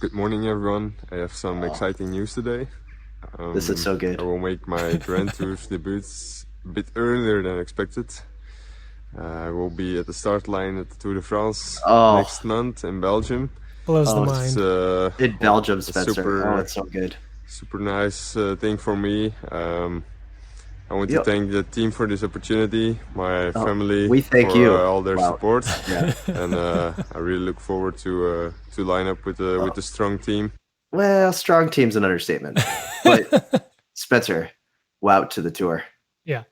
Good morning, everyone. I have some exciting news today. This is so good. I will make my Grand Tours debuts a bit earlier than expected. I will be at the start line at the Tour de France next month in Belgium. Blows the It's mind. In Belgium, Spencer. super, It's so good. super nice thing for me. I want to thank the team for this opportunity, my family we thank for you. all their Wow. support, Yeah. and I really look forward to line up with a strong team. Well, strong team's an understatement. But Spencer, wow to the tour. Yeah.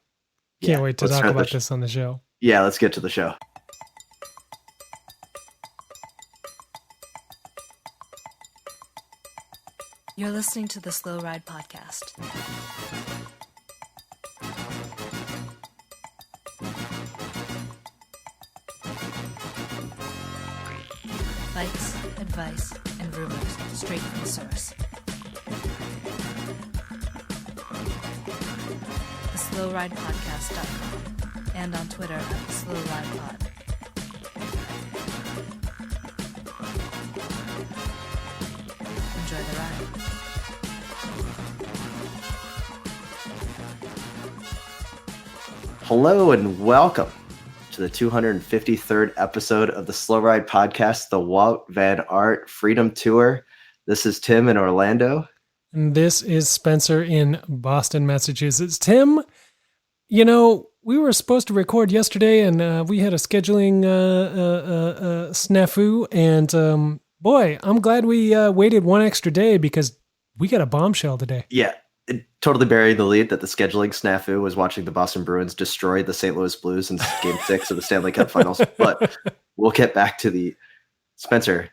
Can't wait to let's talk start about the this on the show. Yeah, let's get to the show. You're listening to the Slow Ride Podcast. Bikes, advice, and rumors straight from the source. TheSlowRidePodcast.com and on Twitter at TheSlowRidePod. Enjoy the ride. Hello and welcome to the 253rd episode of the Slow Ride Podcast, the Wout Van Aert Freedom Tour. This is Tim in Orlando. And this is Spencer in Boston, Massachusetts. Tim, you know, we were supposed to record yesterday and we had a scheduling snafu. And boy, I'm glad we waited one extra day because we got a bombshell today. Yeah, it totally buried the lead that the scheduling snafu was watching the Boston Bruins destroy the St. Louis Blues in Game 6 of the Stanley Cup Finals. But we'll get back to the Spencer.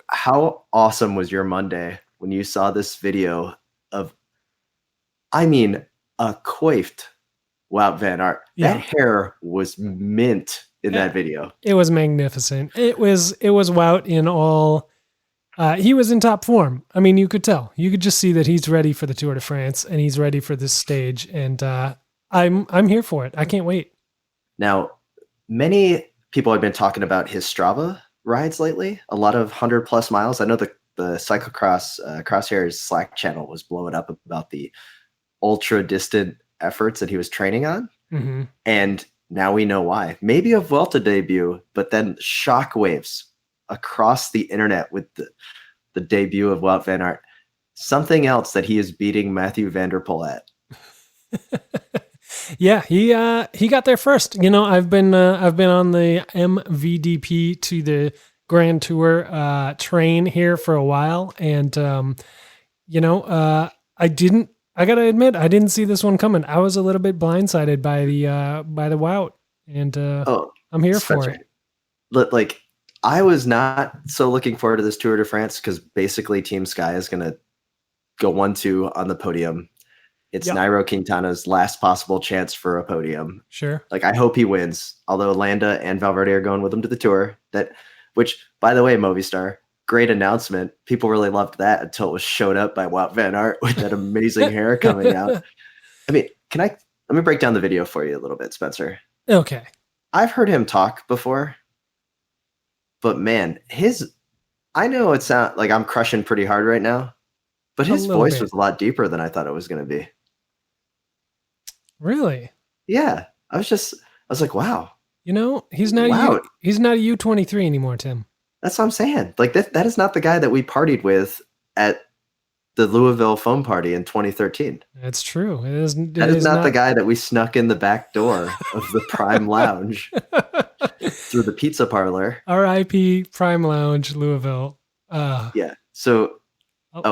How awesome was your Monday when you saw this video of, I mean, a coiffed Wout Van Aert? Yeah. That hair was mint in that video. It was magnificent. It was Wout in all. He was in top form. I mean, you could tell. You could just see that he's ready for the Tour de France and he's ready for this stage. And I'm here for it. I can't wait. Now, many people have been talking about his Strava rides lately. A lot of 100+ miles. I know the Cyclocross Crosshairs Slack channel was blowing up about the ultra distant efforts that he was training on. Mm-hmm. And now we know why. Maybe a Vuelta debut, but then shockwaves across the internet with the debut of Wout Van Aert. Something else that he is beating Matthew van der Poel at. Yeah, he got there first. You know, I've been on the MVDP to the Grand Tour train here for a while, and I gotta admit, I didn't see this one coming. I was a little bit blindsided by the Wout, and I'm here for it. Like, I was not so looking forward to this Tour de France because basically Team Sky is going to go 1-2 on the podium. It's Nairo Quintana's last possible chance for a podium. Sure. Like, I hope he wins, although Landa and Valverde are going with him to the Tour. Which, by the way, Movistar, great announcement. People really loved that until it was showed up by Wout Van Aert with that amazing hair coming out. I mean, let me break down the video for you a little bit, Spencer. Okay. I've heard him talk before. But man, I know it sounds like I'm crushing pretty hard right now, but his voice was a lot deeper than I thought it was going to be. Really? Yeah. I was like, wow. You know, he's not a U23 anymore, Tim. That's what I'm saying. Like that is not the guy that we partied with at the Louisville foam party in 2013. That's true. That is not the guy that we snuck in the back door of the Prime Lounge through the pizza parlor. R.I.P. Prime Lounge, Louisville. Yeah. So,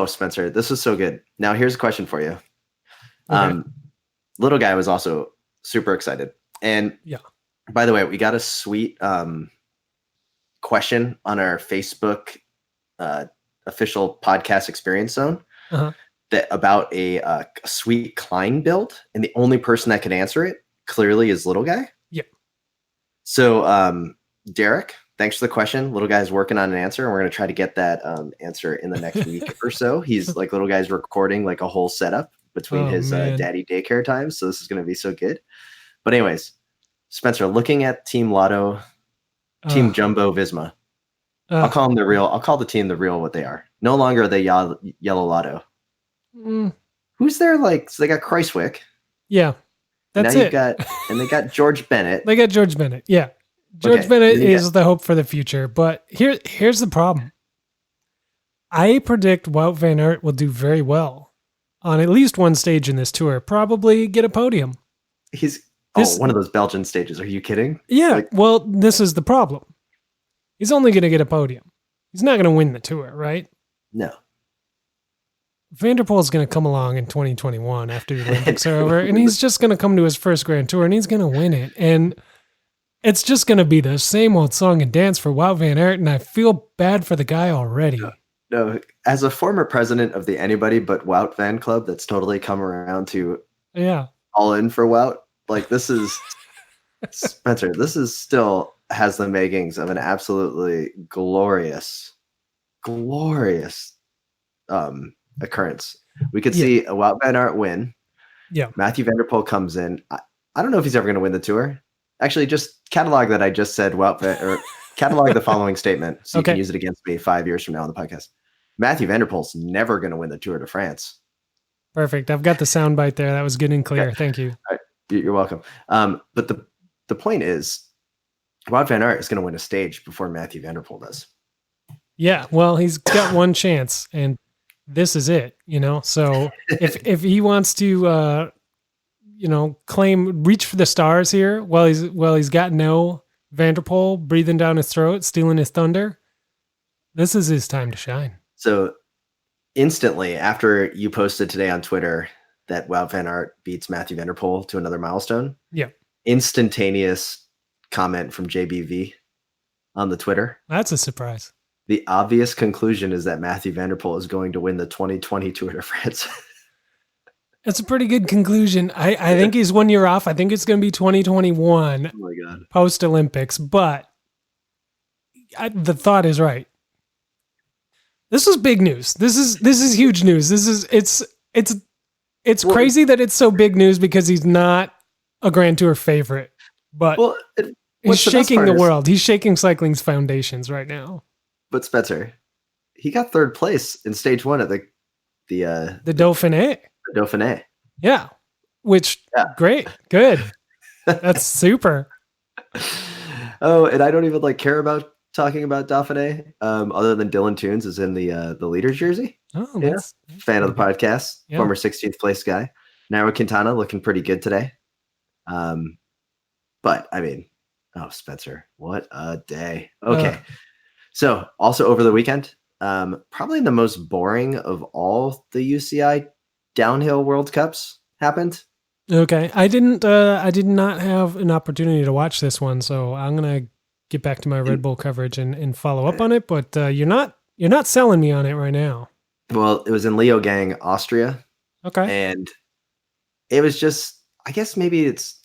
Spencer, this was so good. Now here's a question for you. Okay. Little guy was also super excited. And by the way, we got a sweet question on our Facebook official podcast experience zone that about a sweet Klein build, and the only person that can answer it clearly is Little Guy. Yeah. So Derek, thanks for the question. Little Guy's working on an answer, and we're going to try to get that answer in the next week or so. He's like, Little Guy's recording like a whole setup between his daddy daycare times, so this is going to be so good. But anyways, Spencer, looking at Team Lotto, Team Jumbo Visma, I'll call them the real. I'll call the team the real what they are. No longer the Yellow Lotto. Who's there? Like, so they got Kreiswick. Yeah, that's now it. And they got George Bennett. They got George Bennett. Yeah, George Bennett is the hope for the future. But here's the problem. I predict Wout van Aert will do very well on at least one stage in this tour. Probably get a podium. He's one of those Belgian stages. Are you kidding? Yeah. Well, this is the problem. He's only going to get a podium. He's not going to win the tour, right? No. Van der Poel's going to come along in 2021 after the Olympics are over, and he's just going to come to his first Grand Tour, and he's going to win it. And it's just going to be the same old song and dance for Wout van Aert, and I feel bad for the guy already. No, as a former president of the Anybody But Wout fan club that's totally come around to all in for Wout, like this is, Spencer, this is still has the makings of an absolutely glorious occurrence. We could see a Wout van Aert win. Yeah. Mathieu van der Poel comes in. I don't know if he's ever going to win the tour. Actually, just catalog that I just said, catalog the following statement so you can use it against me 5 years from now on the podcast. Mathieu van der Poel's never going to win the Tour de France. Perfect. I've got the soundbite there. That was good and clear. Thank you. All right. You're welcome. But the point is, Wout van Aert is going to win a stage before Mathieu van der Poel does. Yeah, well, he's got one chance, and this is it, So if he wants to, reach for the stars here while he's got no Van der Poel breathing down his throat, stealing his thunder, this is his time to shine. So instantly after you posted today on Twitter that Wout van Aert beats Mathieu van der Poel to another milestone, instantaneous comment from JBV on the Twitter. That's a surprise. The obvious conclusion is that Mathieu van der Poel is going to win the 2020 Tour de France. That's a pretty good conclusion. I think he's 1 year off. I think it's going to be 2021 oh my God. Post-Olympics, but the thought is right. This is big news. This is huge news. It's crazy that it's so big news because he's not a Grand Tour favorite, but he's shaking the world. He's shaking cycling's foundations right now. But Spencer, he got third place in stage one of the Dauphiné. The Dauphiné. Yeah. Great. Good. That's super. Oh, and I don't even care about talking about Dauphiné, other than Dylan Toons is in the leader's jersey. Oh, that's fan of the podcast, former 16th place guy. Nairo Quintana looking pretty good today. But I mean, Spencer, what a day. Okay. So also over the weekend, probably the most boring of all the UCI downhill World Cups happened. Okay. I did not have an opportunity to watch this one, so I'm going to get back to my Red Bull coverage and follow up on it, but you're not selling me on it right now. Well, it was in Leogang, Austria. Okay. And it was just, I guess maybe it's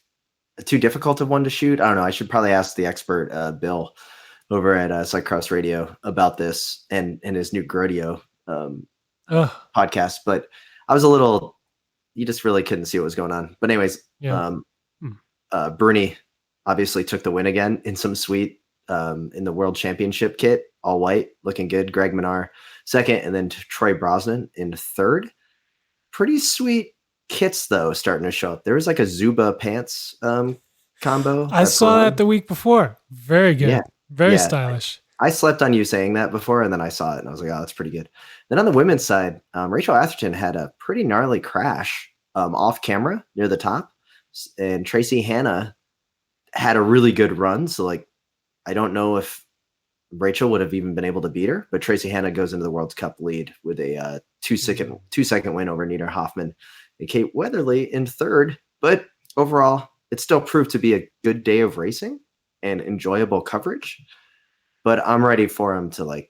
too difficult of one to shoot. I don't know. I should probably ask the expert, Bill, over at Cyclocross Radio about this and his new Grodio podcast. But I was you just really couldn't see what was going on. But anyways, Bruni obviously took the win again in some sweet, in the World Championship kit, all white, looking good. Greg Minnaar second, and then Troy Brosnan in third. Pretty sweet kits though starting to show up. There was a Zuba pants combo. I saw that the week before. Very good. Very stylish. I slept on you saying that before, and then I saw it, and I was like, oh, that's pretty good. Then on the women's side, Rachel Atherton had a pretty gnarly crash off camera near the top, and Tracy Hanna had a really good run. So, I don't know if Rachel would have even been able to beat her, but Tracy Hanna goes into the World Cup lead with a 2-second win over Nina Hoffman and Kate Weatherly in third. But overall, it still proved to be a good day of racing and enjoyable coverage. But I'm ready for him to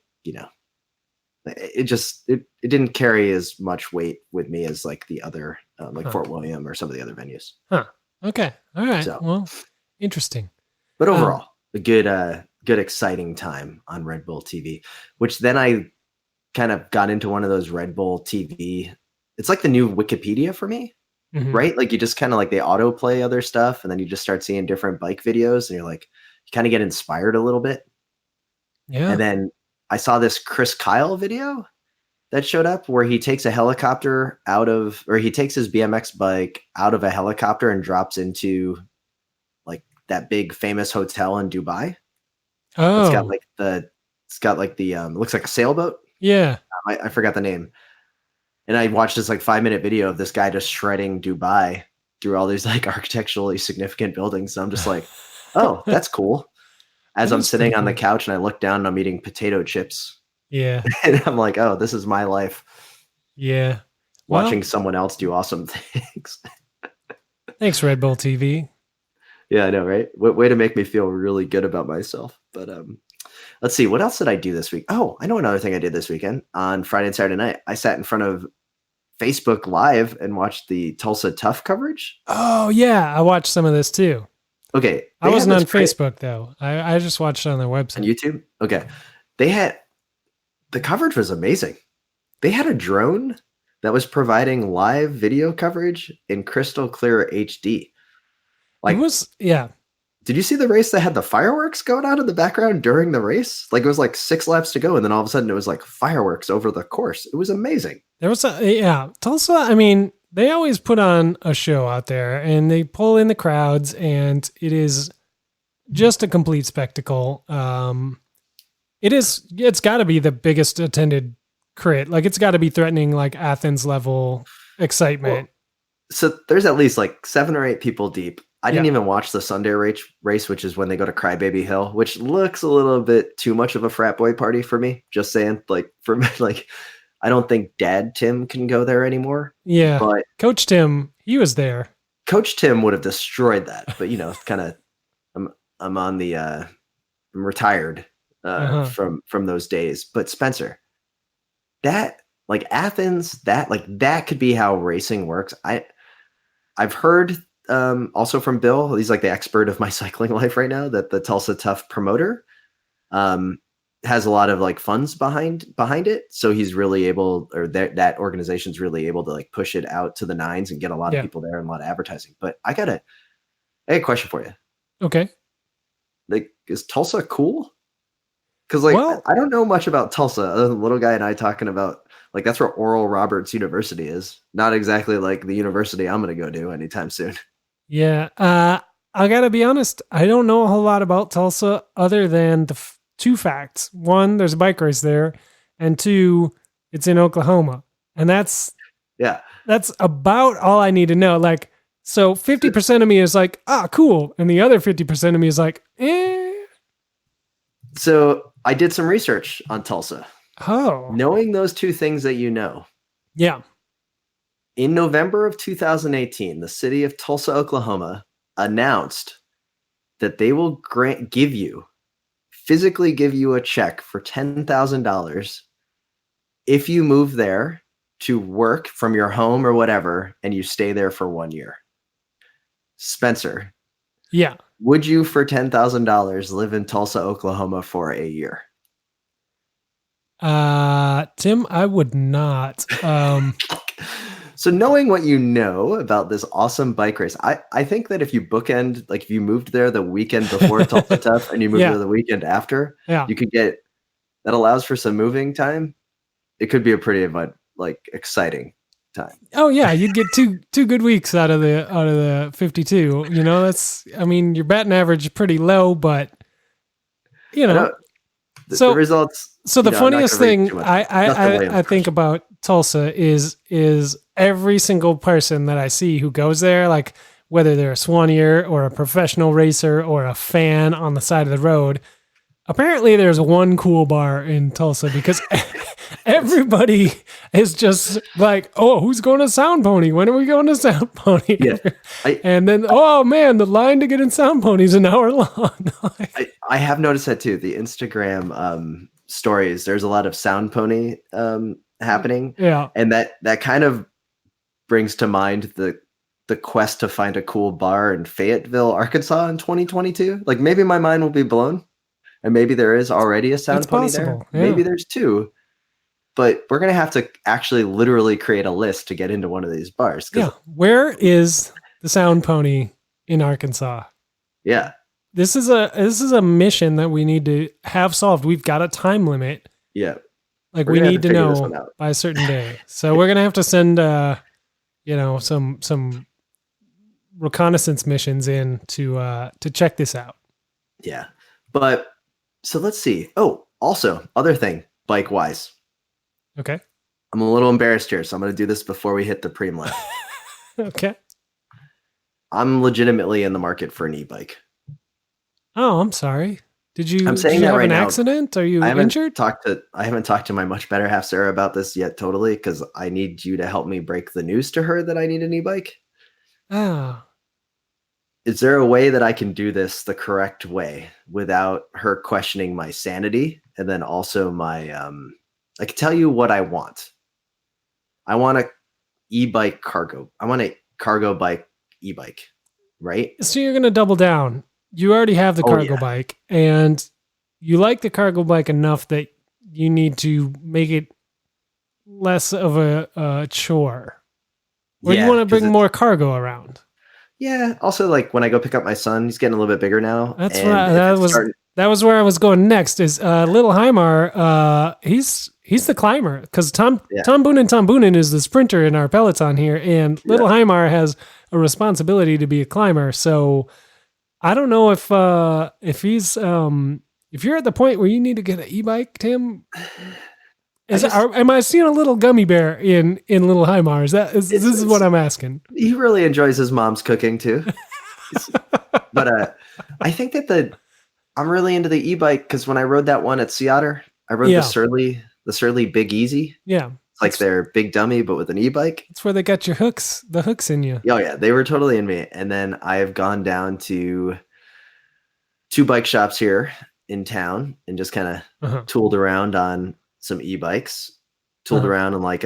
it didn't carry as much weight with me as the other Fort William or some of the other venues. Huh. Okay. All right. So, well, interesting. But overall, a good exciting time on Red Bull TV, which then I kind of got into one of those Red Bull TV. It's like the new Wikipedia for me, right? You just kind of they autoplay other stuff, and then you just start seeing different bike videos, and you kind of get inspired a little bit. Yeah. And then I saw this Chris Kyle video that showed up where he takes a helicopter he takes his BMX bike out of a helicopter and drops into like that big famous hotel in Dubai. Oh, It's got like the it looks like a sailboat. yeah. I forgot the name. And I watched this like 5-minute video of this guy just shredding Dubai through all these like architecturally significant buildings. And I'm just like, oh, that's cool. As I'm sitting on the couch and I look down and I'm eating potato chips. Yeah. And I'm like, oh, this is my life. Yeah. Watching someone else do awesome things. Thanks, Red Bull TV. Yeah, I know, right? Way to make me feel really good about myself. But let's see, what else did I do this week? Oh, I know another thing I did this weekend. On Friday and Saturday night, I sat in front of Facebook Live and watched the Tulsa Tough coverage. Oh, yeah. I watched some of this too. Okay. I wasn't on Facebook, though. I just watched it on their website. On YouTube? Okay. The coverage was amazing. They had a drone that was providing live video coverage in crystal clear HD. Like, it was, yeah. Did you see the race that had the fireworks going on in the background during the race? Like, it was like 6 laps to go, and then all of a sudden it was like fireworks over the course. It was amazing. There was Tulsa, I mean, they always put on a show out there, and they pull in the crowds, and it is just a complete spectacle. It's got to be the biggest attended crit. Like, it's got to be threatening like Athens level excitement. Well, so there's at least like 7 or 8 people deep. I didn't even watch the Sunday race, which is when they go to Crybaby Hill, which looks a little bit too much of a frat boy party for me. Just saying, like, for me, like, I don't think Dad Tim can go there anymore. Yeah, but Coach Tim, he was there. Coach Tim would have destroyed that, but you know, kind of, I'm on the, I'm retired from those days. But Spencer, that like Athens, that could be how racing works. I've heard. Also from Bill, he's like the expert of my cycling life right now, that the Tulsa Tough promoter has a lot of like funds behind it. So he's really able, or that organization's really able to like push it out to the nines and get a lot of people there and a lot of advertising. But I got a question for you. Okay. Like, is Tulsa cool? Because like, I don't know much about Tulsa other than the little guy and I talking about, like, that's where Oral Roberts University is. Not exactly like the university I'm going to go to anytime soon. Yeah. I got to be honest. I don't know a whole lot about Tulsa other than the 2 facts. 1, there's a bike race there. And 2, it's in Oklahoma. And that's about all I need to know. Like, so 50% of me is like, cool. And the other 50% of me is like, eh. So I did some research on Tulsa. Oh. Knowing those 2 things that you know. Yeah. In November of 2018, the city of Tulsa, Oklahoma announced that they will physically give you a check for $10,000 if you move there to work from your home or whatever, and you stay there for 1 year. Spencer. Yeah. Would you, for $10,000, live in Tulsa, Oklahoma for a year? Tim, I would not. So knowing what you know about this awesome bike race, I think that if you bookend, like if you moved there the weekend before Tulsa Tough and you moved there the weekend after, you could get, that allows for some moving time. It could be a pretty like exciting time. Oh yeah, you'd get two good weeks out of the 52. You know, I mean, your batting average is pretty low, but you know. The results. So the funniest thing I think about Tulsa is every single person that I see who goes there, like whether they're a Swanier or a professional racer or a fan on the side of the road. Apparently there's one cool bar in Tulsa because everybody is just like, oh, who's going to Sound Pony? When are we going to Sound Pony? Yeah. And then, oh man, the line to get in Sound Pony is an hour long. I have noticed that too. The Instagram stories, there's a lot of Sound Pony happening. Yeah. And that kind of brings to mind the quest to find a cool bar in Fayetteville, Arkansas in 2022. Like maybe my mind will be blown. And maybe there is already a Sound Pony there. Yeah. Maybe there's 2. But we're going to have to actually literally create a list to get into one of these bars. Yeah. Where is the Sound Pony in Arkansas? Yeah. This is a mission that we need to have solved. We've got a time limit. Yeah. Like We're we gonna have need to to figure this one know out. by a certain day. So we're gonna have to send some reconnaissance missions in to check this out. Yeah. But so let's see. Oh, also, other thing, bike wise. Okay. I'm a little embarrassed here, so I'm going to do this before we hit the prelim. Okay. I'm legitimately in the market for an e-bike. Oh, I'm sorry. I'm saying did you that have right an now. accident? Are you I injured? haven't talked to my much better half Sarah about this yet totally, because I need you to help me break the news to her that I need an e-bike. Oh. Is there a way that I can do this the correct way without her questioning my sanity? And then also my I can tell you what I want. I want a e-bike cargo. I want a cargo bike e-bike, right? So you're gonna double down. You already have the cargo bike, and you like the cargo bike enough that you need to make it less of a chore. Or you want to bring more cargo around. Yeah. Also, like when I go pick up my son, he's getting a little bit bigger now. That's right. That was where I was going next. Is little Heimar? He's the climber, because Tom Boonen is the sprinter in our peloton here, and little Heimar has a responsibility to be a climber. So I don't know if he's if you're at the point where you need to get an e-bike, Tim. Am I seeing a little gummy bear in little Heimar? This is what I'm asking. He really enjoys his mom's cooking too. But I think that I'm really into the e-bike, because when I rode that one at Sea Otter, I rode the Surly Big Easy. Yeah. It's like their big dummy, but with an e-bike. That's where they got the hooks in you. Oh yeah, they were totally in me. And then I have gone down to 2 bike shops here in town and just kind of tooled around on some e-bikes. Tooled around on I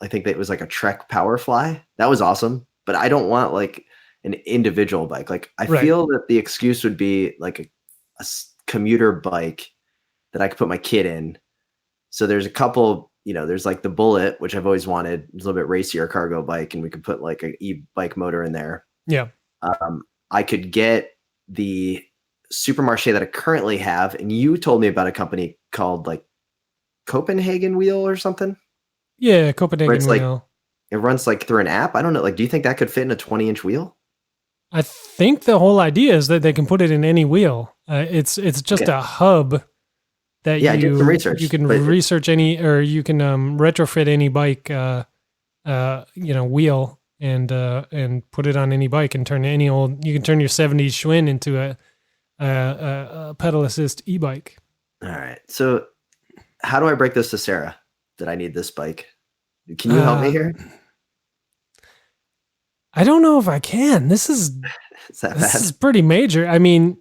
think it was like a Trek Powerfly. That was awesome. But I don't want like an individual bike. Like I feel that the excuse would be like a commuter bike that I could put my kid in. So there's a couple, there's like the Bullet, which I've always wanted. It's a little bit racier cargo bike, and we could put like an e-bike motor in there. Yeah. I could get the Supermarché that I currently have, and you told me about a company called like Copenhagen Wheel or something. Yeah, Copenhagen Wheel. It runs like through an app. I don't know. Like, do you think that could fit in a 20-inch wheel? I think the whole idea is that they can put it in any wheel. It's just a hub that you can research any, or you can retrofit any bike, wheel and put it on any bike and turn you can turn your 70s Schwinn into a pedal assist e-bike. All right. So how do I break this to Sarah that I need this bike? Can you help me here? I don't know if I can. This is pretty major. I mean,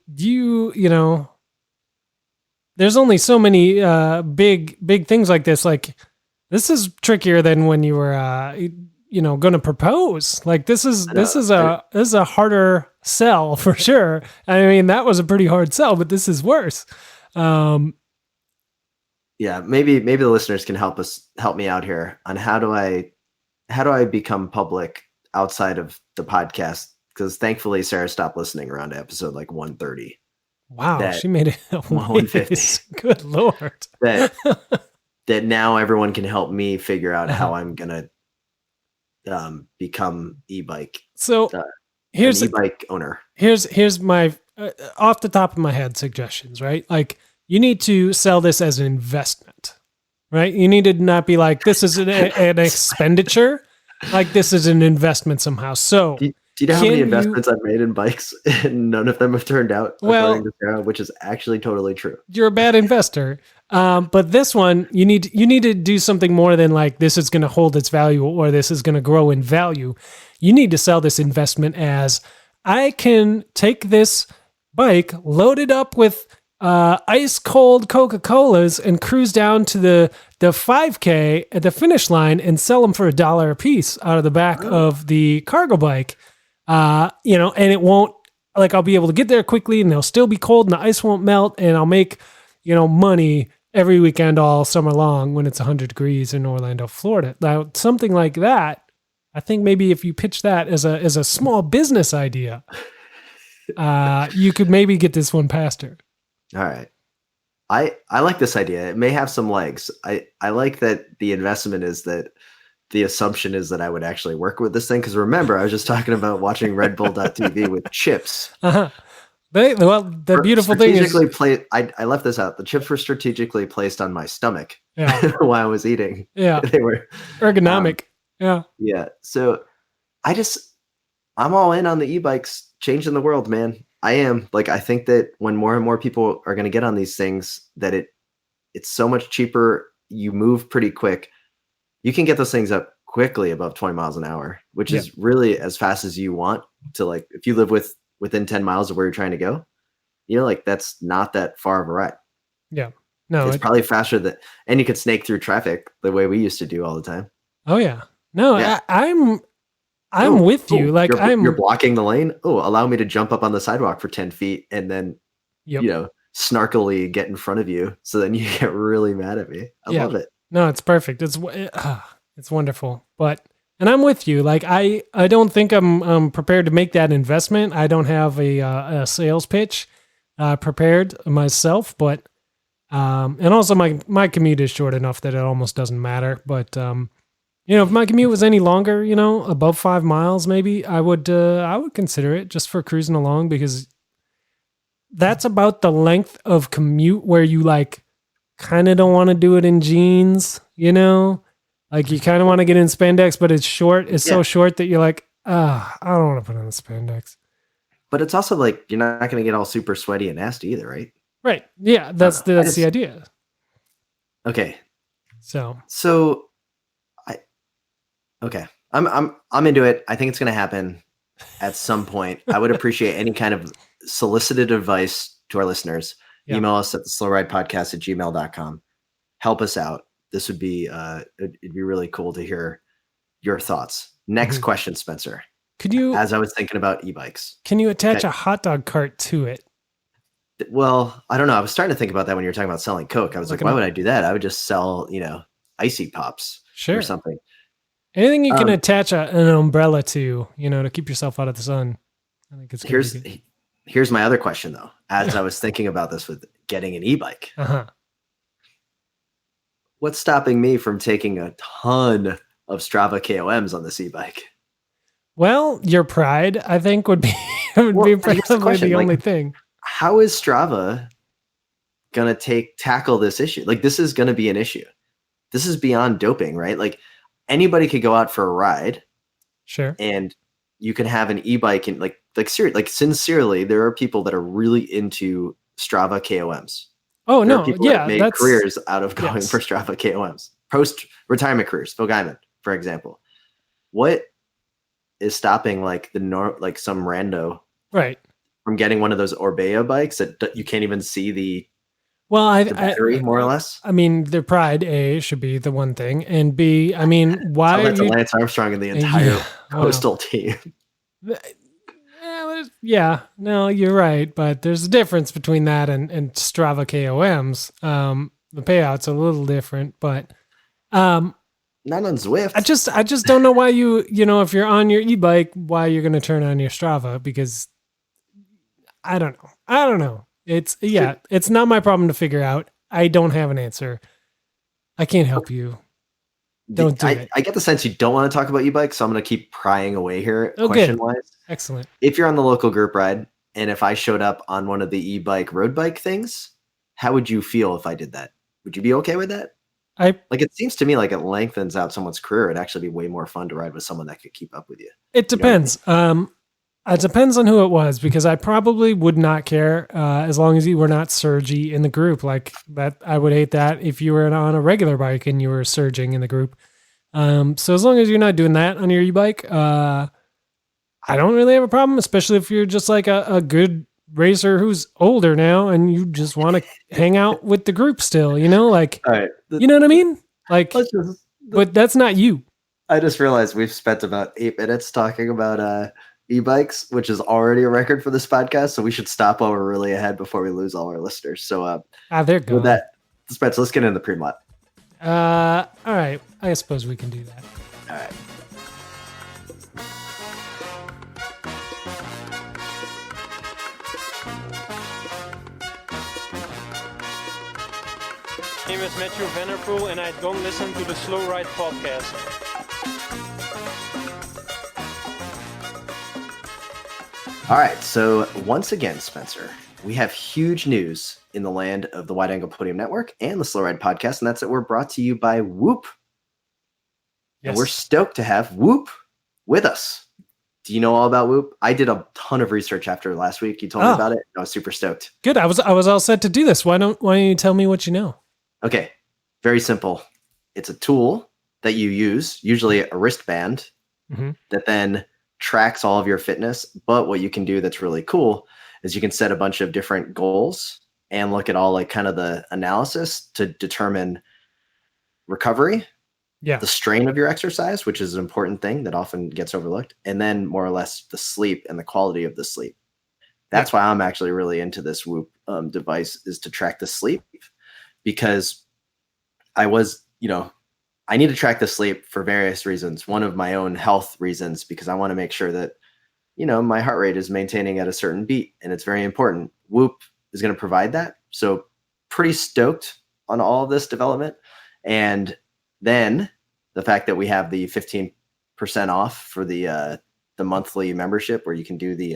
there's only so many big things like this. Like, this is trickier than when you were going to propose. Like, this is a harder sell for sure. I mean, that was a pretty hard sell, but this is worse. Yeah, maybe the listeners can help me out here on how do I become public outside of the podcast, because thankfully Sarah stopped listening around episode like 130. Wow, she made it 150. Good Lord. That now everyone can help me figure out how I'm gonna become e-bike. So here's an e-bike owner. Here's my off the top of my head suggestions, right? Like, you need to sell this as an investment, right? You need to not be like, this is an expenditure. Like, this is an investment somehow. So do you know how many investments I've made in bikes and none of them have turned out, according to Sarah, which is actually totally true. You're a bad investor. But this one, you need to do something more than like, this is going to hold its value or this is going to grow in value. You need to sell this investment as, I can take this bike, load it up with ice cold Coca-Colas and cruise down to the 5K at the finish line and sell them for $1 a piece out of the back of the cargo bike. And it won't, like, I'll be able to get there quickly and they'll still be cold and the ice won't melt, and I'll make, money every weekend all summer long when it's 100 degrees in Orlando, Florida. Now, something like that, I think maybe if you pitch that as a small business idea, you could maybe get this one past her. All right. I like this idea. It may have some legs. I like that the investment is that the assumption is that I would actually work with this thing. Because remember, I was just talking about watching Red Bull.tv with chips. Uh-huh. The beautiful thing is I left this out. The chips were strategically placed on my stomach yeah. while I was eating. Yeah. They were ergonomic. Yeah. Yeah. So I'm all in on the e-bikes changing the world, man. I am. Like, I think that when more and more people are going to get on these things, that it's so much cheaper. You move pretty quick. You can get those things up quickly above 20 miles an hour, which is really as fast as you want to. Like, if you live within 10 miles of where you're trying to go, like, that's not that far of a ride. Yeah. No, it's probably faster and you could snake through traffic the way we used to do all the time. Oh yeah. No, yeah. I'm with you. Like you're blocking the lane. Oh, allow me to jump up on the sidewalk for 10 feet and then, snarkily get in front of you. So then you get really mad at me. I love it. No, it's perfect. It's wonderful. And I'm with you. Like, I don't think I'm prepared to make that investment. I don't have a sales pitch prepared myself, but and also my commute is short enough that it almost doesn't matter. But if my commute was any longer, above 5 miles, maybe I would consider it just for cruising along, because that's about the length of commute where you like kind of don't want to do it in jeans, like you kind of want to get in spandex, but it's short. It's so short that you're like, I don't want to put on the spandex. But it's also like, you're not going to get all super sweaty and nasty either, right? Right. Yeah. That's the idea. Okay. So okay. I'm into it. I think it's going to happen at some point. I would appreciate any kind of solicited advice to our listeners. Yeah. Email us at theslowridepodcast@gmail.com. Help us out. This would be, it'd be really cool to hear your thoughts. Next question, Spencer. As I was thinking about e-bikes, can you attach a hot dog cart to it? Well, I don't know. I was starting to think about that when you were talking about selling Coke. I was like, why would I do that? I would just sell, icy pops or something. Anything you can attach an umbrella to, to keep yourself out of the sun. I think it's here's my other question though. As I was thinking about this with getting an e-bike, what's stopping me from taking a ton of Strava KOMs on this e-bike? Well, your pride, I think, would be probably the only thing. How is Strava going to tackle this issue? Like, this is going to be an issue. This is beyond doping, right? Like, anybody could go out for a ride. Sure. And you can have an e-bike and sincerely, there are people that are really into Strava KOMs. Oh, there no. Are people that made careers out of going for Strava KOMs. Post-retirement careers. Phil Guyman, for example. What is stopping some rando from getting one of those Orbea bikes that you can't even see the battery, more or less? I mean, their pride, A, should be the one thing, and B, I mean, why that's Lance Armstrong and the entire coastal team. Yeah, no, you're right, but there's a difference between that and Strava KOMs. The payout's a little different, but not on Zwift. I just don't know why if you're on your e-bike, why you're going to turn on your Strava, because I don't know. It's not my problem to figure out. I don't have an answer. I can't help you. Don't do it. I get the sense you don't want to talk about e-bikes, so I'm going to keep prying away here question-wise. Excellent. If you're on the local group ride, and if I showed up on one of the e-bike road bike things, how would you feel if I did that? Would you be okay with that? It seems to me like it lengthens out someone's career. It'd actually be way more fun to ride with someone that could keep up with you. It depends. It depends on who it was, because I probably would not care as long as you were not surgy in the group. Like that, I would hate that if you were on a regular bike and you were surging in the group. So as long as you're not doing that on your e-bike, I don't really have a problem, especially if you're just like a good racer who's older now and you just want to hang out with the group still, All right. You know what I mean? But that's not you. I just realized we've spent about 8 minutes talking about e-bikes, which is already a record for this podcast. So we should stop while we're really ahead before we lose all our listeners. So they're good. With that, Spencer, let's get into the pre-mod. All right. I suppose we can do that. All right. is Matthew Vanderpool, and I don't listen to the Slow Ride podcast. All right, so once again, Spencer, we have huge news in the land of the Wide Angle Podium Network and the Slow Ride podcast, and that's that we're brought to you by Whoop. Yes. And we're stoked to have Whoop with us. Do you know all about Whoop? I did a ton of research after last week. You told me about it. I was super stoked. Good. I was all set to do this. Why don't you tell me what you know? Okay, very simple. It's a tool that you use, usually a wristband, that then tracks all of your fitness. But what you can do that's really cool is you can set a bunch of different goals and look at all like kind of the analysis to determine recovery, the strain of your exercise, which is an important thing that often gets overlooked, and then more or less the sleep and the quality of the sleep. That's why I'm actually really into this Whoop device, is to track the sleep, because I need to track the sleep for various reasons. One of my own health reasons, because I want to make sure that, my heart rate is maintaining at a certain beat, and it's very important. Whoop is going to provide that. So pretty stoked on all of this development. And then the fact that we have the 15% off for the monthly membership, where you can do the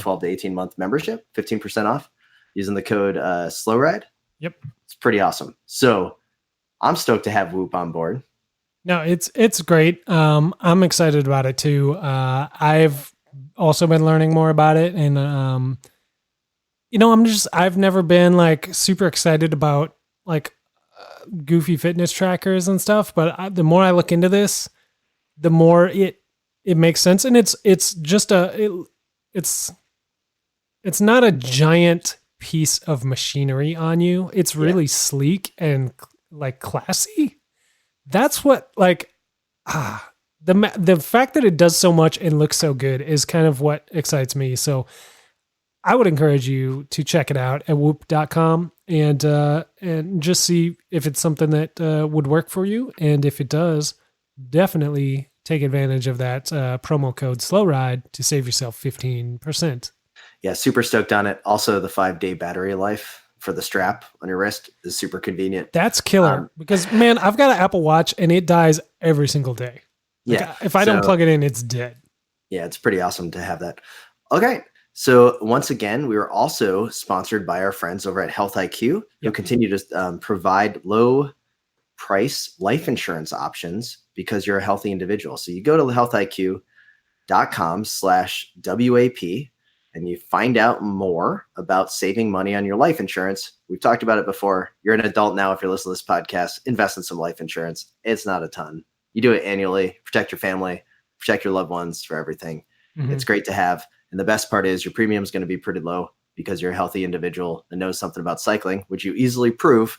12 to 18 month membership, 15% off using the code SLOWRIDE. Yep. It's pretty awesome. So I'm stoked to have Whoop on board. No, it's great. I'm excited about it too. I've also been learning more about it, and I've never been like super excited about like goofy fitness trackers and stuff, but the more I look into this, the more it makes sense. And it's just it's not a giant piece of machinery on you. It's really sleek and like classy. That's what the fact that it does so much and looks so good is kind of what excites me. So I would encourage you to check it out at whoop.com and just see if it's something that would work for you. And if it does, definitely take advantage of that promo code SLOWRIDE to save yourself 15%. Yeah, super stoked on it. Also, the 5-day battery life for the strap on your wrist is super convenient. That's killer because, man, I've got an Apple Watch and it dies every single day. If I don't plug it in, it's dead. Yeah, it's pretty awesome to have that. Okay. So once again, we are also sponsored by our friends over at Health IQ, who continue to provide low price life insurance options because you're a healthy individual. So you go to healthiq.com/WAP and you find out more about saving money on your life insurance. We've talked about it before. You're an adult now. If you're listening to this podcast, invest in some life insurance. It's not a ton. You do it annually, protect your family, protect your loved ones for everything. It's great to have. And the best part is your premium is going to be pretty low because you're a healthy individual and knows something about cycling, which you easily prove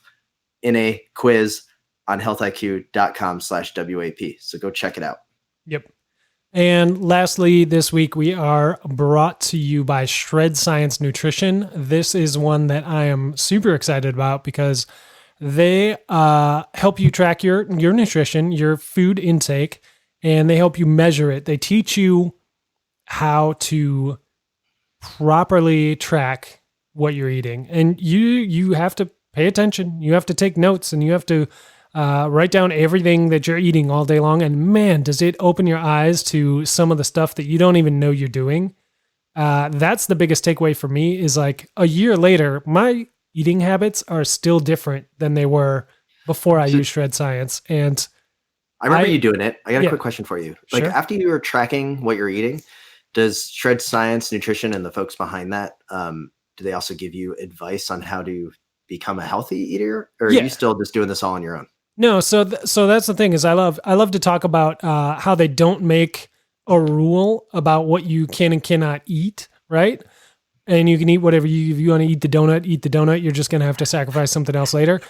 in a quiz on healthiq.com/WAP. So go check it out. Yep. And lastly, this week we are brought to you by Shred Science Nutrition. This is one that I am super excited about because they help you track your nutrition, your food intake, and they help you measure it. They teach you how to properly track what you're eating. And you have to pay attention. You have to take notes and you have to write down everything that you're eating all day long. And man, does it open your eyes to some of the stuff that you don't even know you're doing. That's the biggest takeaway for me is like a year later, my eating habits are still different than they were before I used Shred Science. And I remember you doing it. I got a quick question for you. Like after you were tracking what you're eating, does Shred Science Nutrition and the folks behind that, do they also give you advice on how to become a healthy eater, or are you still just doing this all on your own? No. So that's the thing is I love to talk about how they don't make a rule about what you can and cannot eat. Right. And you can eat whatever if you want to eat the donut, you're just going to have to sacrifice something else later.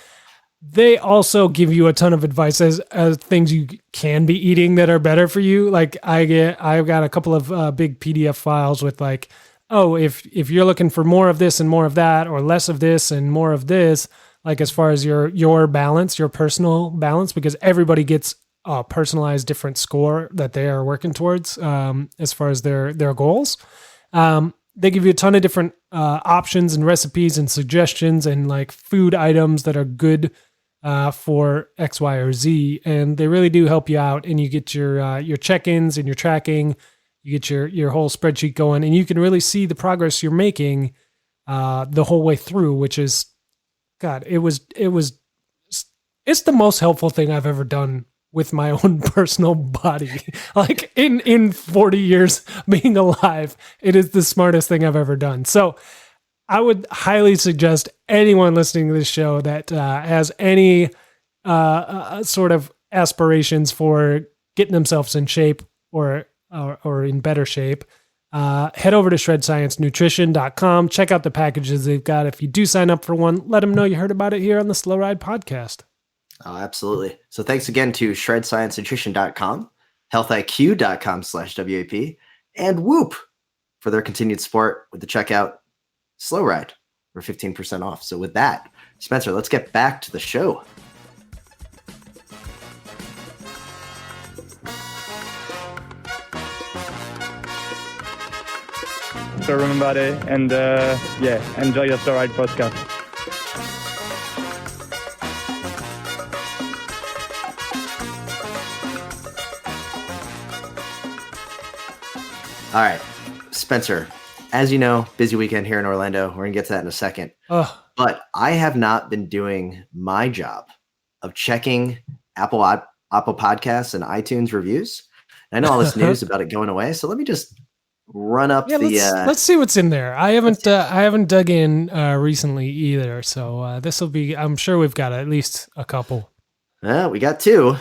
They also give you a ton of advice as things you can be eating that are better for you. Like I've got a couple of big PDF files with like, oh, if you're looking for more of this and more of that, or less of this and more of this, like as far as your balance, your personal balance, because everybody gets a personalized different score that they are working towards as far as their goals. They give you a ton of different options and recipes and suggestions and like food items that are good for X, Y, or Z, and they really do help you out. And you get your check-ins and your tracking. You get your whole spreadsheet going, and you can really see the progress you're making the whole way through. Which is, God, it's the most helpful thing I've ever done with my own personal body. Like in 40 years being alive, it is the smartest thing I've ever done. So I would highly suggest anyone listening to this show that has any sort of aspirations for getting themselves in shape or in better shape, head over to shredsciencenutrition.com. Check out the packages they've got. If you do sign up for one, let them know you heard about it here on the Slow Ride podcast. Oh, absolutely. So thanks again to shredsciencenutrition.com, healthiq.com/WAP, and Whoop for their continued support with the checkout Slow Ride for 15% off. So with that, Spencer, let's get back to the show. So remember buddy, and enjoy your Slow Ride podcast. All right, Spencer, as you know, busy weekend here in Orlando. We're going to get to that in a second. But I have not been doing my job of checking Apple Podcasts and iTunes reviews. And I know all this news about it going away, so let me just run up let's see what's in there. I haven't dug in recently either, so this will be. I'm sure we've got at least a couple. We got two.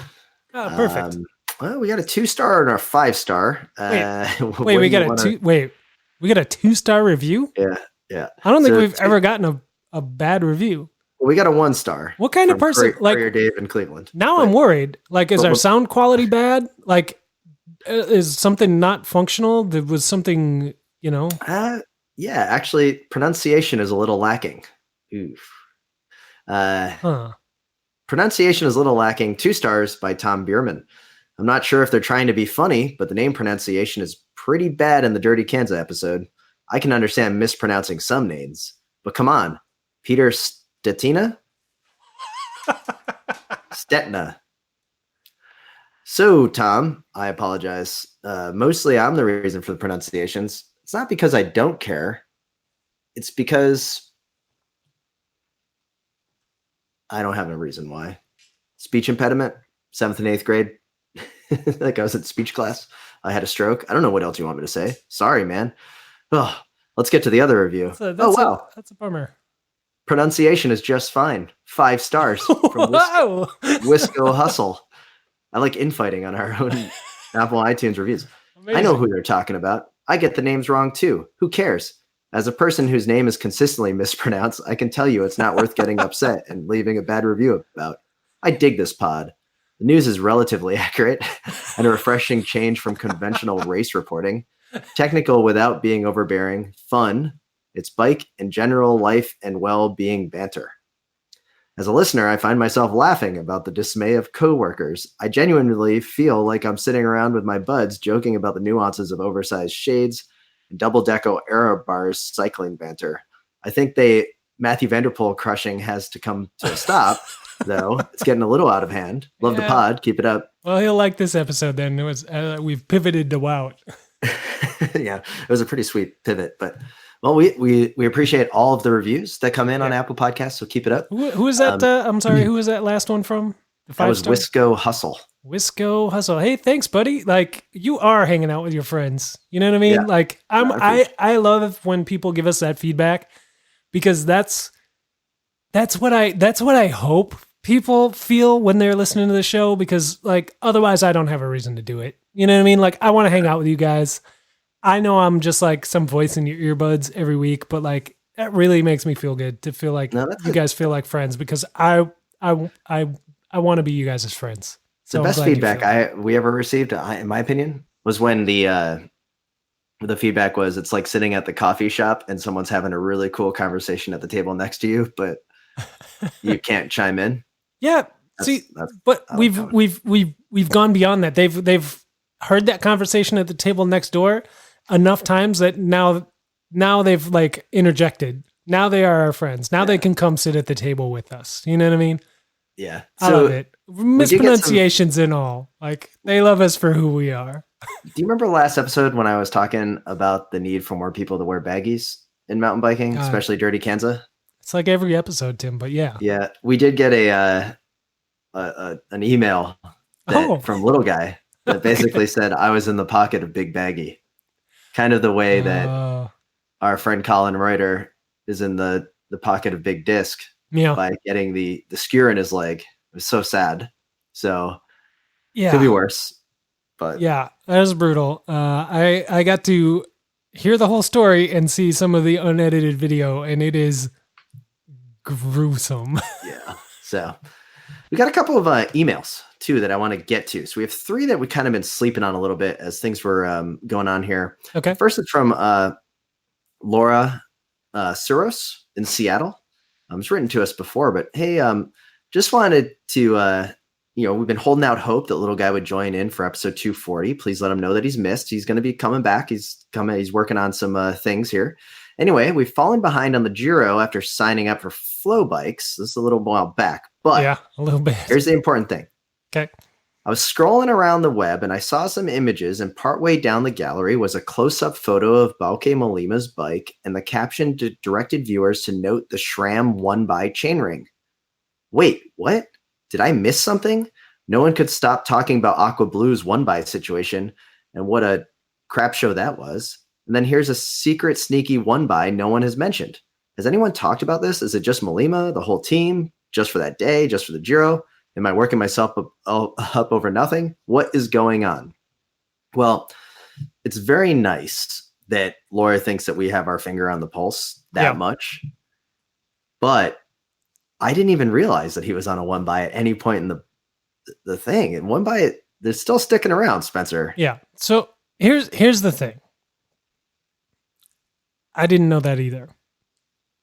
Oh, perfect. Well, we got a 2-star and a 5-star. We got a 2-star review. Yeah. I don't think we've ever gotten a bad review. We got a 1-star. What kind of person? Courier Dave in Cleveland. Now I'm worried. Like, is our sound quality bad? Like, is something not functional? There was something, Yeah, actually, pronunciation is a little lacking. Oof. Pronunciation is a little lacking. 2 stars by Tom Bierman. I'm not sure if they're trying to be funny, but the name pronunciation is pretty bad in the Dirty Kansas episode. I can understand mispronouncing some names, but come on. Peter Stettina? Stetna. So, Tom, I apologize. Mostly I'm the reason for the pronunciations. It's not because I don't care. It's because I don't have a reason why. Speech impediment, 7th and 8th grade. Like I was at speech class. I had a stroke. I don't know what else you want me to say. Sorry, man. Oh, let's get to the other review. That's a bummer. Pronunciation is just fine. 5 stars from Wisco Hustle. I like infighting on our own Apple iTunes reviews. Amazing. I know who they're talking about. I get the names wrong too. Who cares? As a person whose name is consistently mispronounced, I can tell you it's not worth getting upset and leaving a bad review about. I dig this pod. The news is relatively accurate and a refreshing change from conventional race reporting. Technical without being overbearing. Fun. It's bike and general life and well-being banter. As a listener, I find myself laughing about the dismay of coworkers. I genuinely feel like I'm sitting around with my buds joking about the nuances of oversized shades and double-decker aero bars cycling banter. I think Matthew Vanderpool crushing has to come to a stop, though. It's getting a little out of hand. Love the pod. Keep it up. Well, he'll like this episode then. It was we've pivoted to Wout. Yeah, it was a pretty sweet pivot, but well, we appreciate all of the reviews that come in on Apple Podcasts, so keep it up. Who is that? I'm sorry, who was that last one from? That was Wisco Hustle. Wisco Hustle. Hey, thanks, buddy. Like, you are hanging out with your friends. You know what I mean? Yeah. Like, I love when people give us that feedback, because that's what I hope people feel when they're listening to the show, because like otherwise I don't have a reason to do it. You know what I mean? Like, I want to hang out with you guys. I know I'm just like some voice in your earbuds every week, but like that really makes me feel good to feel like you guys feel like friends, because I want to be you guys as friends. So the best feedback we ever received, in my opinion, was when the feedback was, it's like sitting at the coffee shop and someone's having a really cool conversation at the table next to you, but you can't chime in. Yeah. But we've gone beyond that. They've heard that conversation at the table next door enough times that now they've like interjected. Now they are our friends. Now they can come sit at the table with us. You know what I mean? Yeah. I love it. Mispronunciations and all. Like, they love us for who we are. Do you remember last episode when I was talking about the need for more people to wear baggies in mountain biking, God. especially Dirty Kansas? It's like every episode, Tim, but yeah. Yeah. We did get an email from Little Guy that basically said I was in the pocket of Big Baggy. Kind of the way that our friend Colin Reuter is in the pocket of Big Disc by getting the skewer in his leg. It was so sad. So could be worse. But yeah, that was brutal. I got to hear the whole story and see some of the unedited video, and it is gruesome. Yeah. So we got a couple of emails too that I want to get to. So we have 3 that we kind of been sleeping on a little bit as things were going on here. Okay. First is from Laura Suros in Seattle. It's written to us before, but hey, just wanted to, we've been holding out hope that Little Guy would join in for episode 240. Please let him know that he's missed. He's going to be coming back. He's working on some things here. Anyway, we've fallen behind on the Giro after signing up for Flow Bikes. This is a little while back, but yeah, a little bit. Here's the important thing. Okay. I was scrolling around the web and I saw some images, and partway down the gallery was a close-up photo of Bauke Molima's bike, and the caption directed viewers to note the SRAM 1x chainring. Wait, what? Did I miss something? No one could stop talking about Aqua Blue's 1x situation, and what a crap show that was. And then here's a secret sneaky 1x no one has mentioned. Has anyone talked about this? Is it just Molima, the whole team, just for that day, just for the Giro? Am I working myself up over nothing? What is going on? Well, it's very nice that Laura thinks that we have our finger on the pulse that much. But I didn't even realize that he was on a 1x at any point in the thing. And 1x, they're still sticking around, Spencer. Yeah. So here's the thing. I didn't know that either.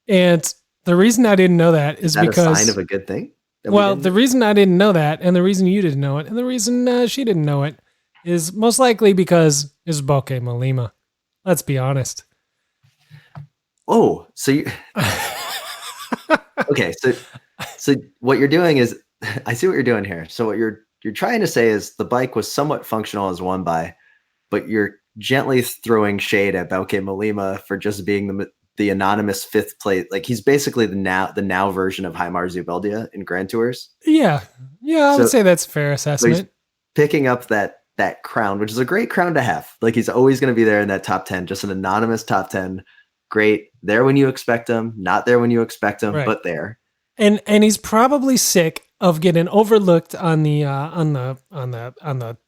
And the reason I didn't know that is because a sign of a good thing? Well, the reason I didn't know that, and the reason you didn't know it, and the reason she didn't know it, is most likely because it's Bauke Molima. Let's be honest. Oh, so you... Okay, so what you're doing is, I see what you're doing here. So what you're trying to say is the bike was somewhat functional as 1x, but you're gently throwing shade at Bauke Molima for just being the anonymous 5th place. Like, he's basically the now version of Heimar Zubeldia in Grand Tours. Yeah. I would say that's a fair assessment. So he's picking up that crown, which is a great crown to have. Like, he's always going to be there in that top 10, just an anonymous top 10. Great. There when you expect him, not there when you expect him, but there. And he's probably sick of getting overlooked on the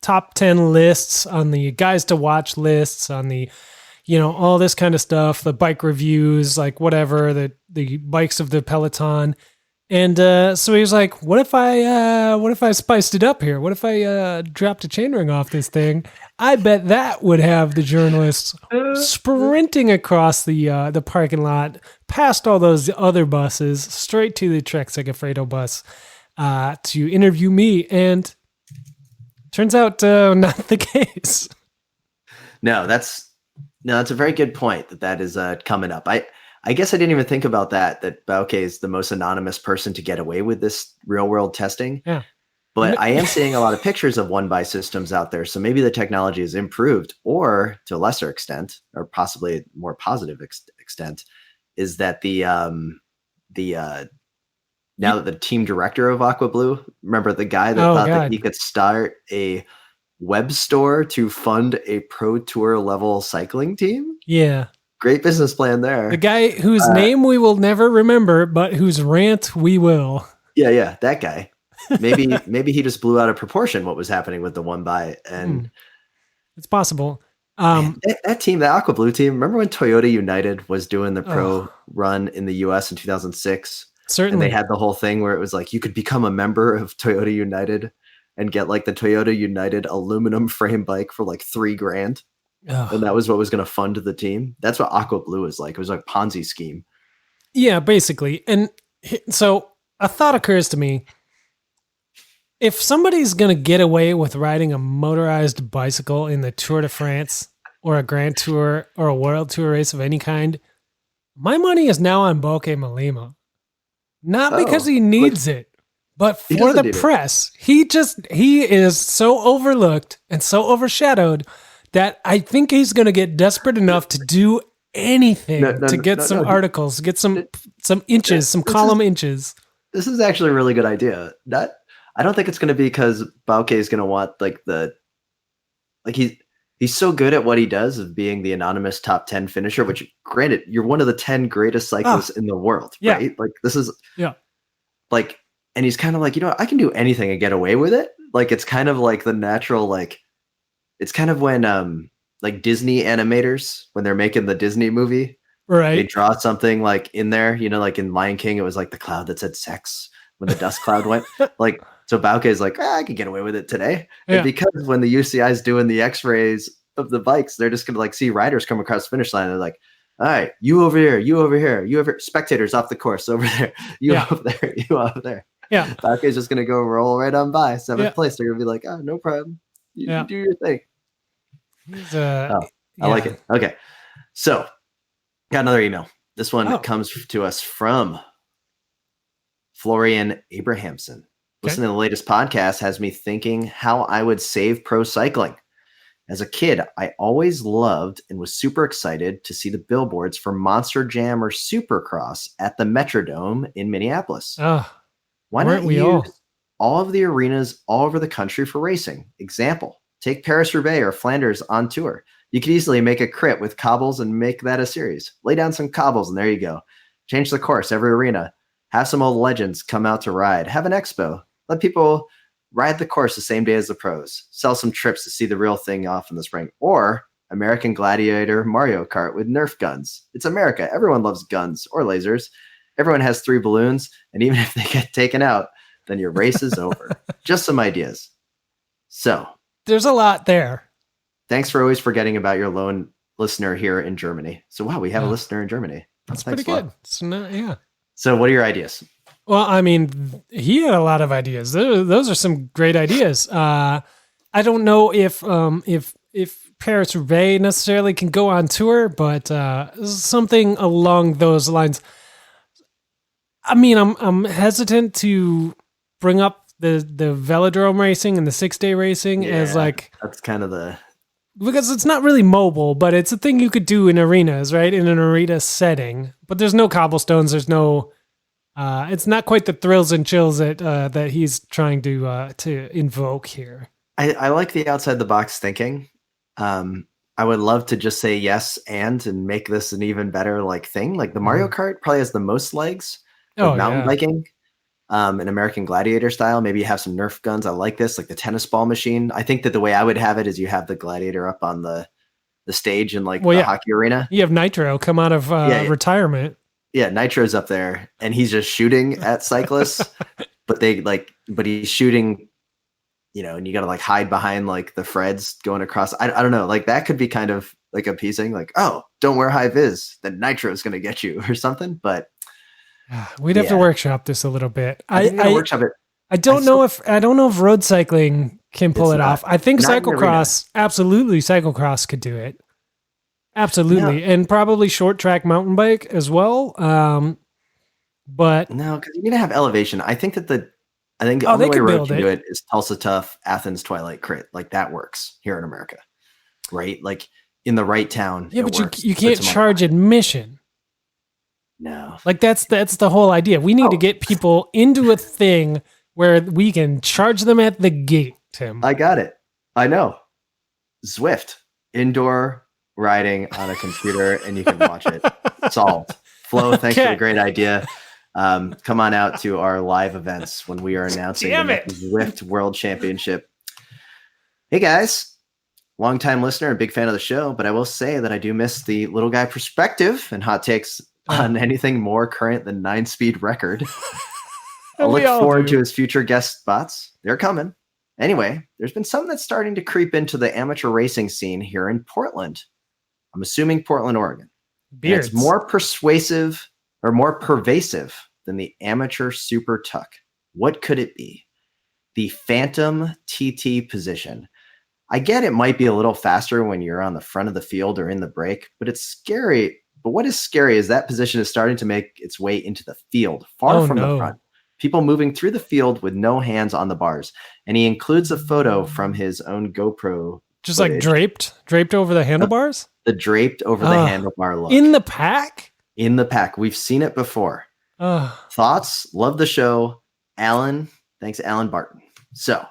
top 10 lists, on the guys to watch lists, on the all this kind of stuff, the bike reviews, like whatever, the bikes of the Peloton. And so he was like, what if I spiced it up here? What if I dropped a chainring off this thing? I bet that would have the journalists sprinting across the parking lot, past all those other buses, straight to the Trek Segafredo bus to interview me. And turns out not the case. No, that's a very good point that is coming up. I guess I didn't even think about that Bauke is the most anonymous person to get away with this real world testing. Yeah. But I am seeing a lot of pictures of 1x systems out there. So maybe the technology has improved, or to a lesser extent, or possibly a more positive extent, is that now that the team director of Aqua Blue, remember the guy that thought that he could start a web store to fund a pro tour level cycling team? Yeah. Great business plan there. The guy whose name we will never remember, but whose rant we will. Yeah, that guy. Maybe he just blew out of proportion what was happening with the 1x, and it's possible. That team, the Aqua Blue team, remember when Toyota United was doing the pro run in the US in 2006? Certainly. And they had the whole thing where it was like you could become a member of Toyota United and get like the Toyota United aluminum frame bike for like $3,000. And that was what was going to fund the team. That's what Aqua Blue is like. It was like a Ponzi scheme. Yeah, basically. And so a thought occurs to me. If somebody's going to get away with riding a motorized bicycle in the Tour de France or a Grand Tour or a World Tour race of any kind, my money is now on Bauke Molima. Not because he needs it, But He for doesn't the need it. press, he is so overlooked and so overshadowed that I think he's going to get desperate enough to do anything to get some articles, get some inches, some column inches. This is actually a really good idea. I don't think it's going to be because Bauke is going to want he's so good at what he does of being the anonymous top 10 finisher, which granted, you're one of the 10 greatest cyclists in the world, right? Like this is like, and he's kind of like, I can do anything and get away with it. Like, it's kind of like the natural, like, it's kind of when, like Disney animators, when they're making the Disney movie, right? They draw something like in there, like in Lion King, it was like the cloud that said sex when the dust cloud went. Like, so Bauke is like, I can get away with it today. And because when the UCI is doing the x-rays of the bikes, they're just going to like see riders come across the finish line. And they're like, all right, you over here, you over here, you over spectators off the course over there, you over there, you over there. Yeah. Bauke is just going to go roll right on by 7th place. They're going to be like, oh, no problem. You do your thing. I like it. Okay. So got another email. This one comes to us from Florian Abrahamson. Listening to the latest podcast has me thinking how I would save pro cycling. As a kid, I always loved and was super excited to see the billboards for Monster Jam or Supercross at the Metrodome in Minneapolis. Why not use all of the arenas all over the country for racing? Example, take Paris-Roubaix or Flanders on tour. You could easily make a crit with cobbles and make that a series. Lay down some cobbles and there you go. Change the course every arena. Have some old legends come out to ride. Have an expo. Let people ride the course the same day as the pros. Sell some trips to see the real thing off in the spring. Or American Gladiator Mario Kart with Nerf guns. It's America. Everyone loves guns or lasers. Everyone has 3 balloons. And even if they get taken out, then your race is over. Just some ideas. So there's a lot there. Thanks for always forgetting about your lone listener here in Germany. So wow, we have a listener in Germany. That's pretty good. So what are your ideas? Well, I mean, he had a lot of ideas. Those are some great ideas. I don't know if Paris-Roubaix necessarily can go on tour, but something along those lines. I mean, I'm hesitant to bring up the velodrome racing and the 6-day racing as like that's kind of because it's not really mobile, but it's a thing you could do in arenas, right? In an arena setting, but there's no cobblestones. There's no. It's not quite the thrills and chills that he's trying to invoke here. I like the outside the box thinking. I would love to just say yes and make this an even better like thing. Like the Mario Kart probably has the most legs. Mountain biking, an American Gladiator style. Maybe you have some Nerf guns. I like this, like the tennis ball machine. I think that the way I would have it is you have the Gladiator up on the stage in like the hockey arena. You have Nitro come out of retirement. Yeah, Nitro's up there, and he's just shooting at cyclists. but he's shooting, and you got to like hide behind like the Freds going across. I don't know, like that could be kind of like appeasing. Like, oh, don't wear high vis, then Nitro's going to get you or something. But we'd have to workshop this a little bit. I workshop it. I don't know if road cycling can pull it off. I think cyclocross, absolutely, cyclocross could do it. Absolutely, and probably short track mountain bike as well. But no, because you're gonna have elevation. I think the only way road can do it is Tulsa Tough, Athens Twilight Crit. Like that works here in America, right? Like in the right town. Yeah, but you can't charge admission. No, like that's the whole idea. We need to get people into a thing where we can charge them at the gate. Tim, I got it. I know. Zwift indoor riding on a computer, and you can watch it. Solved. Flo, thanks for the great idea. Come on out to our live events when we are announcing the Zwift World Championship. Hey guys, longtime listener and big fan of the show, but I will say that I do miss the little guy perspective and hot takes on anything more current than 9-speed record. I'll look forward to his future guest spots. They're coming. Anyway, there's been something that's starting to creep into the amateur racing scene here in Portland. I'm assuming Portland, Oregon. It's more persuasive or more pervasive than the amateur super tuck. What could it be? The Phantom TT position. I get it might be a little faster when you're on the front of the field or in the break, but it's scary. But what is scary is that position is starting to make its way into the field, far from the front. people moving through the field with no hands on the bars. And he includes a photo from his own GoPro. Just footage. like draped over the handlebars? The draped over the handlebar look. In the pack? In the pack. We've seen it before. Thoughts? Love the show. Alan. Thanks, Alan Barton. So,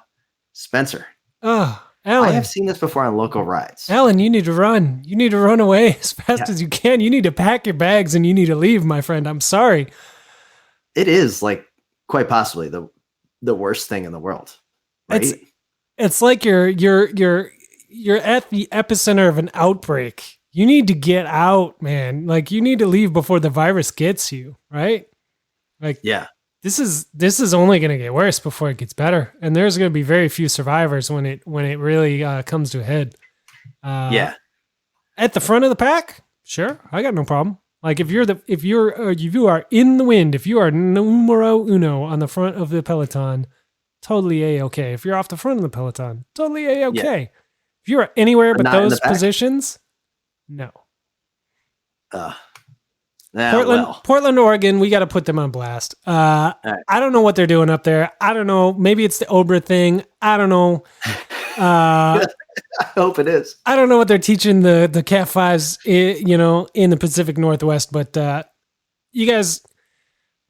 Spencer. Alan. I have seen this before on local rides. Alan, you need to run. You need to run away as fast as you can. You need to pack your bags and you need to leave, my friend. I'm sorry. It is like quite possibly the worst thing in the world. Right? It's like you're at the epicenter of an outbreak. You need to get out, man. Like you need to leave before the virus gets you, right? Like this is only going to get worse before it gets better, and there's going to be very few survivors when it really comes to a head. At the front of the pack, sure, I got no problem. Like if you are in the wind, if you are numero uno on the front of the peloton, totally a-okay. If you're off the front of the peloton, totally a-okay. Yeah. If you are anywhere but those positions, no. Portland, Oregon, we got to put them on blast. Right. I don't know what they're doing up there. I don't know. Maybe it's the Obra thing. I don't know. I hope it is. I don't know what they're teaching the Cat 5s, in the Pacific Northwest, but you guys,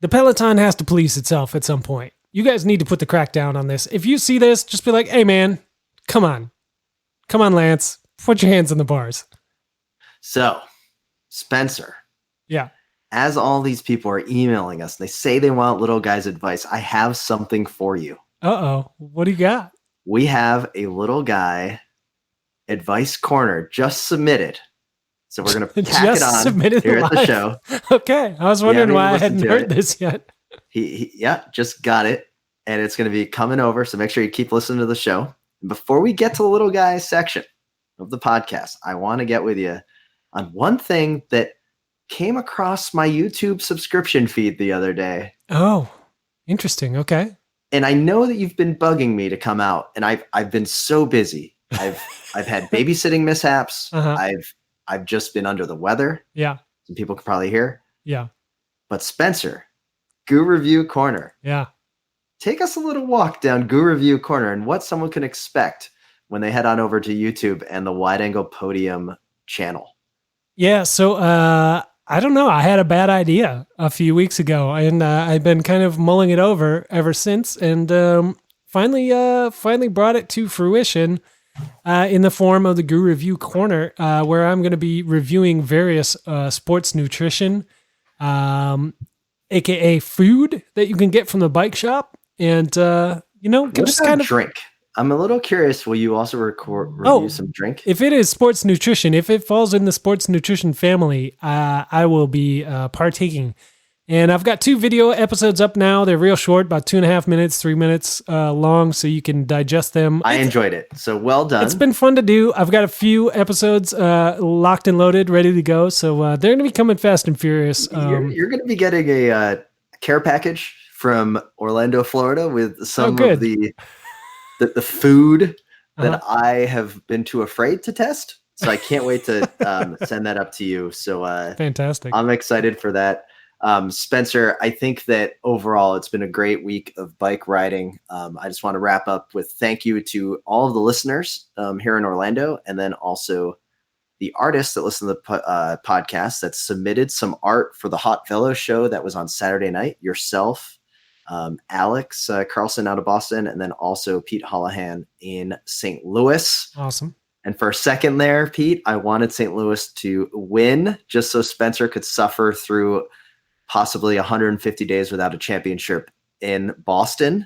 the Peloton has to police itself at some point. You guys need to put the crack down on this. If you see this, just be like, hey, man, come on, Lance, put your hands on the bars. So, Spencer. Yeah. As all these people are emailing us, they say they want little guy's advice. I have something for you. Uh-oh. What do you got? We have a little guy advice corner just submitted. So we're going to tack it on here at the show. Okay. I was wondering why I hadn't heard this yet. He just got it. And it's going to be coming over. So make sure you keep listening to the show. And before we get to the little guy section of the podcast, I want to get with you on one thing that came across my YouTube subscription feed the other day. Oh, interesting. Okay. And I know that you've been bugging me to come out, and I've been so busy. I've had babysitting mishaps. I've just been under the weather. Yeah. Some people can probably hear. Yeah. But Spencer, Goo Review Corner. Yeah. Take us a little walk down Goo Review Corner and what someone can expect when they head on over to YouTube and the Wide Angle Podium channel. Yeah. So, I don't know. I had a bad idea a few weeks ago, and I've been kind of mulling it over ever since, and finally brought it to fruition in the form of the Goo Review Corner, where I'm going to be reviewing various sports nutrition, aka food that you can get from the bike shop, and just kind of drink. I'm a little curious. Will you also review some drink? If it is sports nutrition, if it falls in the sports nutrition family, I will be partaking. And I've got 2 video episodes up now. They're real short, about 2.5 minutes, 3 minutes long, so you can digest them. I enjoyed it. So well done. It's been fun to do. I've got a few episodes locked and loaded, ready to go. So they're going to be coming fast and furious. You're going to be getting a care package from Orlando, Florida with some of the food that I have been too afraid to test. So I can't wait to send that up to you. So fantastic. I'm excited for that. Spencer, I think that overall it's been a great week of bike riding. I just want to wrap up with thank you to all of the listeners here in Orlando, and then also the artists that listen to the podcast that submitted some art for the Hot Velo show that was on Saturday night. Yourself, Alex Carlson out of Boston, and then also Pete Holohan in St. Louis. Awesome. And for a second there, Pete, I wanted St. Louis to win just so Spencer could suffer through possibly 150 days without a championship in Boston.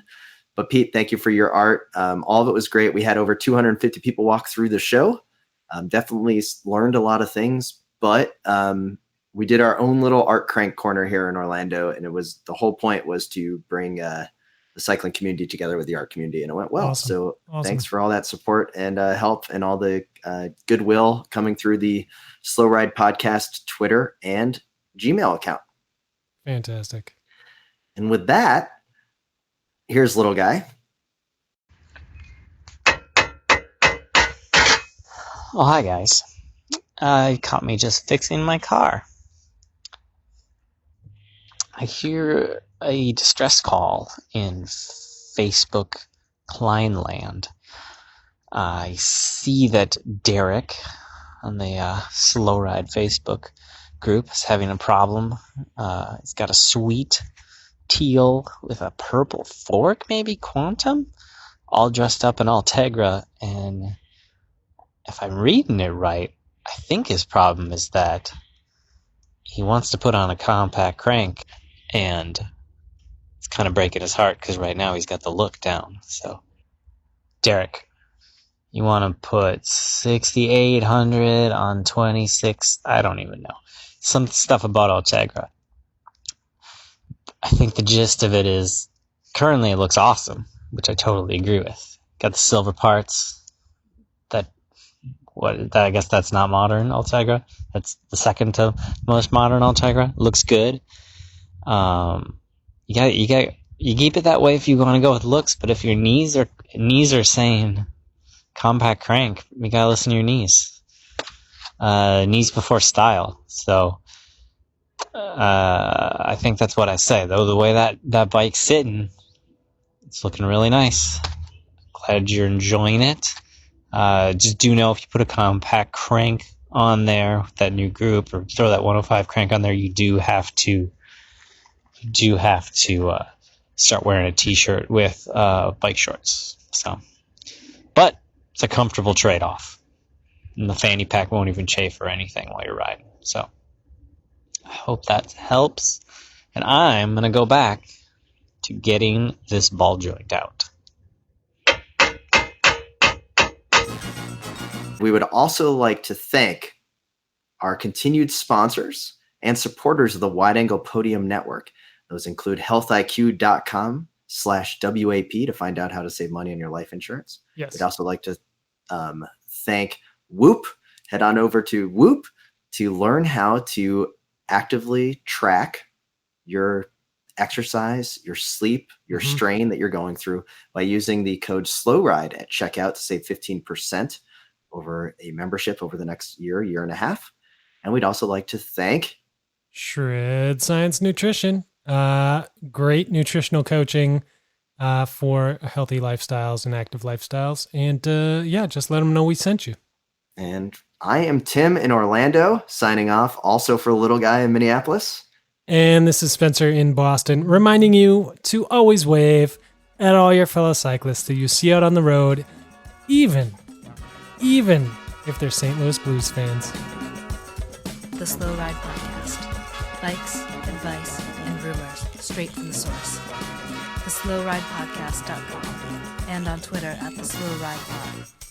But Pete, thank you for your art. All of it was great. We had over 250 people walk through the show. Definitely learned a lot of things, but we did our own little art crank corner here in Orlando, and the whole point was to bring the cycling community together with the art community, and it went well. Awesome. So Thanks for all that support and help, and all the goodwill coming through the Slow Ride Podcast Twitter and Gmail account. Fantastic. And with that, here's little guy. Oh, hi guys. You caught me just fixing my car. I hear a distress call in Facebook Kleinland. I see that Derek on the Slow Ride Facebook group is having a problem. He's got a sweet teal with a purple fork, maybe Quantum, all dressed up in Ultegra. And if I'm reading it right, I think his problem is that he wants to put on a compact crank, and it's kind of breaking his heart because right now he's got the look down. So, Derek, you want to put 6,800 on 26? I don't even know. Some stuff about Ultegra. I think the gist of it is, currently it looks awesome, which I totally agree with. Got the silver parts. I guess that's not modern Ultegra. That's the second to most modern Ultegra. Looks good. You keep it that way if you want to go with looks, but if your knees are saying compact crank, you gotta listen to your knees. Knees before style. So I think that's what I say. Though the way that bike's sitting, it's looking really nice. Glad you're enjoying it. Just do know if you put a compact crank on there with that new group, or throw that 105 crank on there, you do have to start wearing a t-shirt with bike shorts. So, but it's a comfortable trade-off, and the fanny pack won't even chafe or anything while you're riding. So I hope that helps, and I'm gonna go back to getting this ball joint out. We would also like to thank our continued sponsors and supporters of the Wide Angle Podium Network. Those include healthiq.com/WAP to find out how to save money on your life insurance. Yes. We'd also like to thank Whoop. Head on over to Whoop to learn how to actively track your exercise, your sleep, your strain that you're going through by using the code SLOWRIDE at checkout to save 15% over a membership over the next year and a half. And we'd also like to thank Shred Science Nutrition. Great nutritional coaching for healthy lifestyles and active lifestyles. And just let them know we sent you. And I am Tim in Orlando, signing off, also for the little guy in Minneapolis. And this is Spencer in Boston, reminding you to always wave at all your fellow cyclists that you see out on the road, even if they're St. Louis Blues fans. The Slow Ride Podcast. Bikes, advice, and rumors straight from the source. TheSlowRidePodcast.com and on Twitter at TheSlowRidePod.